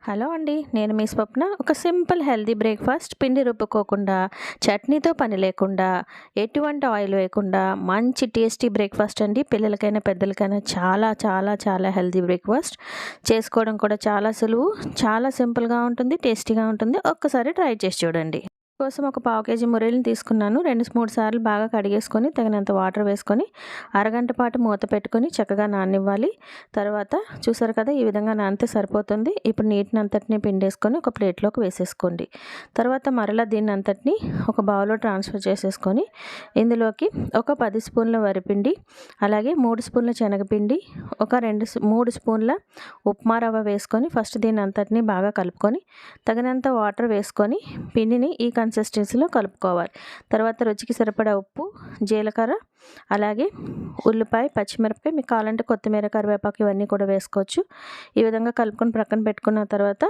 Hello అండి. నేను మీ స్వప్న. ఒక సింపుల్ హెల్తీ బ్రేక్‌ఫాస్ట్ పిండి రుబ్బుకోకుండా, చట్నీతో పని లేకుండా, ఎటువంటి ఆయిల్ వేయకుండా మంచి టేస్టీ బ్రేక్‌ఫాస్ట్ అండి. పిల్లలకైనా, పెద్దలకైనా చాలా చాలా చాలా హెల్తీ బ్రేక్‌ఫాస్ట్. చేసుకోవడం కూడా చాలా సులువు. చాలా సింపుల్‌గా ఉంటుంది. టేస్టీగా ఉంటుంది. ఒక్కసారి ట్రై చేసి చూడండి. కోసం ఒక పావు కేజీ ముర్రెలను తీసుకున్నాను. 2, 3 సార్లు బాగా కడిగేసుకొని, తగినంత వాటర్ వేసుకొని, అరగంట పాటు మూత పెట్టుకొని చక్కగా నాననివ్వాలి. తర్వాత చూసారు కదా, ఈ విధంగా నానితే సరిపోతుంది. ఇప్పుడు నీటిని అంతటిని పిండేసుకొని ఒక ప్లేట్లోకి వేసేసుకోండి. తర్వాత మరలా దీన్ని అంతటిని ఒక బౌల్లో ట్రాన్స్ఫర్ చేసేసుకొని, ఇందులోకి ఒక 10 స్పూన్ల వరిపిండి, అలాగే 3 స్పూన్ల శనగపిండి, ఒక 3 స్పూన్ల ఉప్మా రవ్వ వేసుకొని ఫస్ట్ దీన్ని అంతటిని బాగా కలుపుకొని, తగినంత వాటర్ వేసుకొని పిండిని ఈ కన్సిస్టెన్సీలో కలుపుకోవాలి. తర్వాత రుచికి సరిపడా ఉప్పు, జీలకర్ర, అలాగే ఉల్లిపాయ, పచ్చిమిరపకాయ, మీకు కావాలంటే కొత్తిమీర, కరివేపాకు ఇవన్నీ కూడా వేసుకోవచ్చు. ఈ విధంగా కలుపుకొని ప్రక్కన పెట్టుకున్న తర్వాత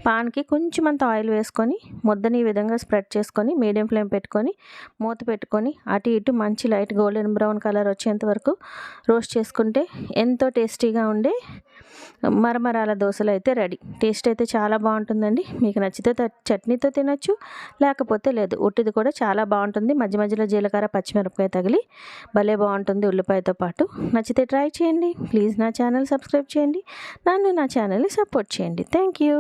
పాన్కి కొంచెం అంత ఆయిల్ వేసుకొని ముద్దని ఈ విధంగా స్ప్రెడ్ చేసుకొని మీడియం ఫ్లేమ్ పెట్టుకొని మూత పెట్టుకొని అటు ఇటు మంచి లైట్ గోల్డెన్ బ్రౌన్ కలర్ వచ్చేంత వరకు రోస్ట్ చేసుకుంటే ఎంతో టేస్టీగా ఉండే మరమరాల దోశలు అయితే రెడీ. టేస్ట్ అయితే చాలా బాగుంటుందండి. మీకు నచ్చితే చట్నీతో తినొచ్చు, లేకపోతే లేదు. ఉట్టిది కూడా చాలా బాగుంటుంది. మధ్య మధ్యలో జీలకర్ర, పచ్చిమిరపకాయ తగిలి భలే బాగుంటుంది ఉల్లిపాయతో పాటు. నచ్చితే ట్రై చేయండి. ప్లీజ్ నా ఛానల్ సబ్స్క్రైబ్ చేయండి. నన్ను నా ఛానల్ని సపోర్ట్ చేయండి. Thank you.